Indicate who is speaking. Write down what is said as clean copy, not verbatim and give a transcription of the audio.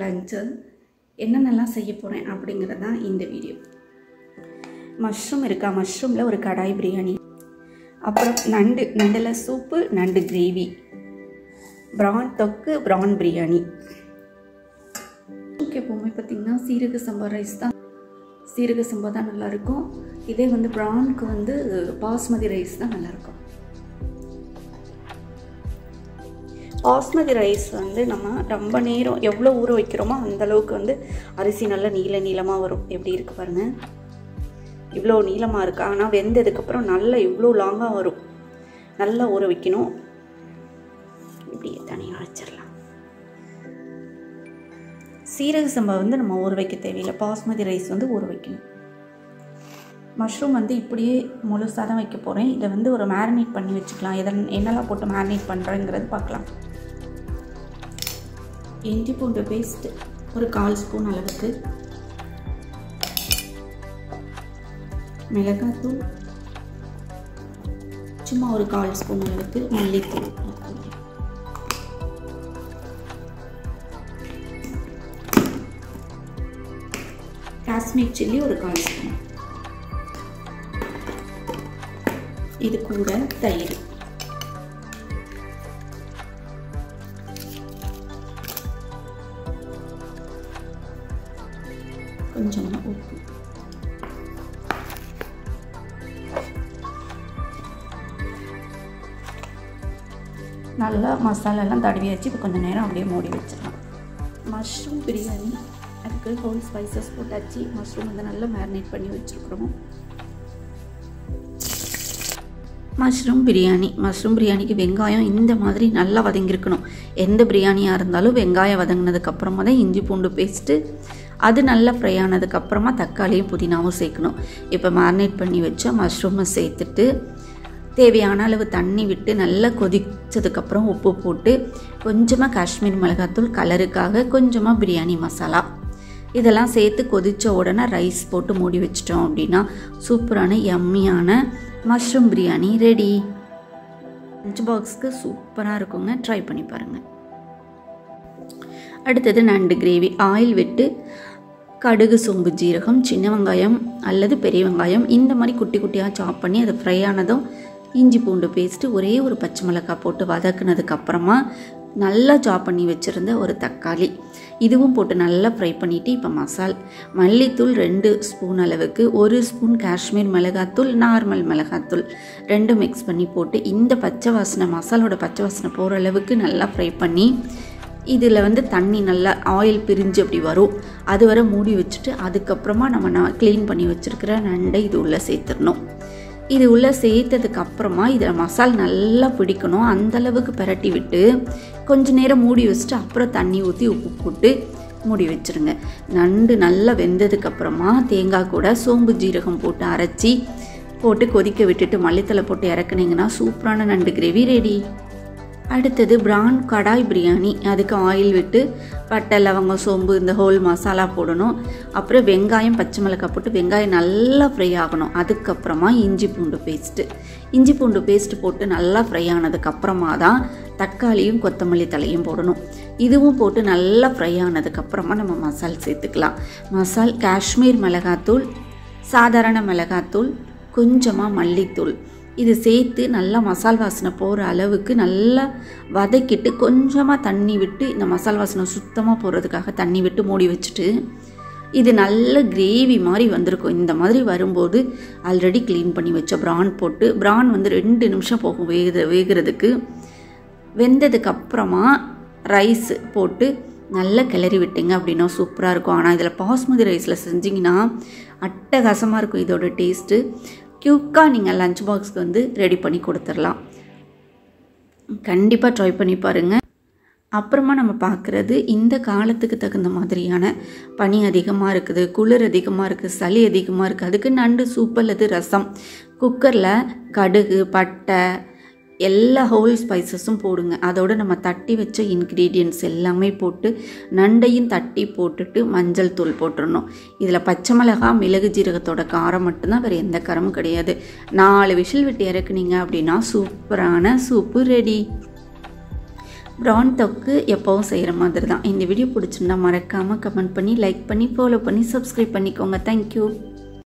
Speaker 1: Lunch என்னென்னலாம் செய்ய போகிறேன் அப்படிங்கிறது தான் இந்த வீடியோ. மஷ்ரூம் இருக்கா, மஷ்ரூமில் ஒரு கடாய் பிரியாணி, அப்புறம் நண்டில் சூப்பு, நண்டு கிரேவி, ப்ரான் தொக்கு, ப்ரான் பிரியாணி. எப்போவுமே பார்த்திங்கன்னா சீரக சம்பா ரைஸ் தான், சீரக சம்பா தான் நல்லாயிருக்கும். இதே ப்ரானுக்கு பாஸ்மதி ரைஸ் தான் நல்லாயிருக்கும். பாஸ்மதி ரைஸ் நம்ம ரொம்ப நேரம் எவ்வளோ ஊற வைக்கிறோமோ அந்தளவுக்கு அரிசி நல்லா நீளமாக வரும். எப்படி இருக்குது பாருங்கள், இவ்வளோ நீளமாக இருக்குது. ஆனால் வெந்ததுக்கப்புறம் நல்லா இவ்வளோ லாங்காக வரும். நல்லா ஊற வைக்கணும். இப்படியே தனியாக வச்சிடலாம். சீரக சம்பா நம்ம ஊற வைக்க தேவையில்லை, பாஸ்மதி ரைஸ் ஊற வைக்கணும். மஷ்ரூம் இப்படியே முழுசாக தான் வைக்க போகிறேன். இதை ஒரு மேரினேட் பண்ணி வச்சுக்கலாம். என்னெல்லாம் போட்டு மேரினேட் பண்ணுறேங்கிறது பார்க்கலாம். இஞ்சி பூண்டு பேஸ்ட் ஒரு 1/4 ஸ்பூன் அளவுக்கு, மிளகாத்தூள் சும்மா ஒரு 1/4 ஸ்பூன் அளவுக்கு, மல்லித்தூள், காஷ்மீர் சில்லி ஒரு 1/4 ஸ்பூன், இது கூட தயிர், கொஞ்சமாக உப்பு. நல்லா மசாலாலாம் தடவியாச்சு. இப்போ கொஞ்சம் நேரம் அப்படியே மூடி வச்சிடலாம். மஷ்ரூம் பிரியாணி, அதுக்கு ஹோல் ஸ்பைசஸ் போட்டாச்சு. மஷ்ரூம் நல்லா மேரினேட் பண்ணி வச்சுருக்குறோம். மஷ்ரூம் பிரியாணிக்கு வெங்காயம் இந்த மாதிரி நல்லா வதங்கியிருக்கணும். எந்த பிரியாணியாக இருந்தாலும் வெங்காயம் வதங்கினதுக்கப்புறமா தான் இஞ்சி பூண்டு பேஸ்ட்டு, அது நல்லா ஃப்ரை ஆனதுக்கப்புறமா தக்காளியும் புதினாவும் சேர்க்கணும். இப்போ மேரினேட் பண்ணி வச்ச மஷ்ரூமை சேர்த்துட்டு தேவையான அளவு தண்ணி விட்டு நல்லா கொதிச்சதுக்கப்புறம் உப்பு போட்டு கொஞ்சமாக காஷ்மீர் மிளகாத்தூள் கலருக்காக, கொஞ்சமாக பிரியாணி மசாலா இதெல்லாம் சேர்த்து கொதித்த உடனே ரைஸ் போட்டு மூடி வச்சிட்டோம் அப்படின்னா சூப்பரான யம்மியான மஷ்ரூம் பிரியாணி ரெடி. லஞ்ச் பாக்ஸ்க்கு சூப்பராக இருக்குங்க, ட்ரை பண்ணி பாருங்கள். அடுத்தது நண்டு கிரேவி. ஆயில் விட்டு கடுகு, சோம்பு, ஜீரகம், சின்ன வெங்காயம் அல்லது பெரிய வெங்காயம் இந்த மாதிரி குட்டி குட்டியாக சாப் பண்ணி அது ஃப்ரை ஆனதும் இஞ்சி பூண்டு பேஸ்ட்டு, ஒரே ஒரு பச்சை மிளகாய் போட்டு வதக்குனதுக்கப்புறமா நல்லா சாப் பண்ணி வச்சுருந்த ஒரு தக்காளி, இதுவும் போட்டு நல்லா ஃப்ரை பண்ணிவிட்டு இப்போ மல்லித்தூள் 2 ஸ்பூன் அளவுக்கு, 1 ஸ்பூன் காஷ்மீர் மிளகாத்தூள், நார்மல் மிளகாத்தூள் 2 மிக்ஸ் பண்ணி போட்டு இந்த மசாலோட பச்சை வாசனை போகிற அளவுக்கு நல்லா ஃப்ரை பண்ணி இதில் தண்ணி நல்லா ஆயில் பிரிஞ்சு அப்படி வரும். அது வரை மூடி வச்சுட்டு அதுக்கப்புறமா நம்ம க்ளீன் பண்ணி வச்சுருக்கிற நண்டை இது உள்ளே சேர்த்துடணும். இது உள்ளே சேர்த்ததுக்கப்புறமா இதில் மசாலா நல்லா பிடிக்கணும். அந்தளவுக்கு பரட்டி விட்டு கொஞ்சம் நேரம் மூடி வச்சுட்டு அப்புறம் தண்ணி ஊற்றி உப்பு போட்டு மூடி வச்சுருங்க. நண்டு நல்லா வெந்ததுக்கப்புறமா தேங்காய் கூட சோம்பு ஜீரகம் போட்டு அரைச்சி போட்டு கொதிக்க விட்டுட்டு மல்லித்தலை போட்டு இறக்குனீங்கன்னா சூப்பரான நண்டு கிரேவி ரெடி. அடுத்தது ப்ரான் கடாய் பிரியாணி. அதுக்கு ஆயில் விட்டு பட்டை, லவங்கம், சோம்பு இந்த ஹோல் மசாலா போடணும். அப்புறம் வெங்காயம், பச்சை மிளகாய் போட்டு வெங்காயம் நல்லா ஃப்ரை ஆகணும். அதுக்கப்புறமா இஞ்சி பூண்டு பேஸ்ட்டு போட்டு நல்லா ஃப்ரை ஆனதுக்கப்புறமா தான் தக்காளியும் கொத்தமல்லி தலையும் போடணும். இதுவும் போட்டு நல்லா ஃப்ரை ஆனதுக்கப்புறமா நம்ம மசால் சேர்த்துக்கலாம். காஷ்மீர் மிளகாத்தூள், சாதாரண மிளகாத்தூள், கொஞ்சமாக மல்லித்தூள் இது சேர்த்து நல்லா மசால் வாசனை போகிற அளவுக்கு நல்லா வதக்கிட்டு கொஞ்சமாக தண்ணி விட்டு இந்த மசால் வாசனை சுத்தமாக போகிறதுக்காக தண்ணி விட்டு மூடி வச்சுட்டு இது நல்ல கிரேவி மாதிரி வந்திருக்கும். இந்த மாதிரி வரும்போது ஆல்ரெடி க்ளீன் பண்ணி வச்ச ப்ரான் போட்டு, ப்ரான் 2 நிமிஷம் போகும் வேகிறதுக்கு. வெந்ததுக்கப்புறமா ரைஸ் போட்டு நல்லா கிளறி விட்டிங்க அப்படின்னா சூப்பராக இருக்கும். ஆனால் இதில் பாஸ்மதி ரைஸில் செஞ்சிங்கன்னா அட்டகாசமாக இருக்கும் இதோட டேஸ்ட்டு. குயிக்காக நீங்கள் லஞ்ச் பாக்ஸ்க்கு ரெடி பண்ணி கொடுத்துடலாம். கண்டிப்பாக ட்ரை பண்ணி பாருங்கள். அப்புறமா நம்ம பார்க்குறது, இந்த காலத்துக்கு தகுந்த மாதிரியான பனி அதிகமாக இருக்குது, குளிர் அதிகமாக இருக்குது, சளி அதிகமாக இருக்குது. அதுக்கு நண்டு சூப் அல்லது ரசம். குக்கரில் கடுகு, பட்டை எல்லா ஹோல் ஸ்பைசஸும் போடுங்க. அதோடு நம்ம தட்டி வச்ச இன்க்ரீடியன்ட்ஸ் எல்லாமே போட்டு நண்டையும் தட்டி போட்டுட்டு மஞ்சள் தூள் போட்டுடணும். இதில் பச்சை மிளகாய், மிளகு, ஜீரகத்தோட காரம் மட்டும்தான், வேறு எந்த காரமும் கிடையாது. 4 விசில் விட்டு இறக்குனீங்க அப்படின்னா சூப்பரான சூப்பு ரெடி. ப்ரான் தொக்கு எப்போவும் செய்கிற மாதிரி தான். இந்த வீடியோ பிடிச்சிருந்தா மறக்காமல் கமெண்ட் பண்ணி, லைக் பண்ணி, ஃபாலோ பண்ணி, சப்ஸ்கிரைப் பண்ணிக்கோங்க. தேங்க்யூ.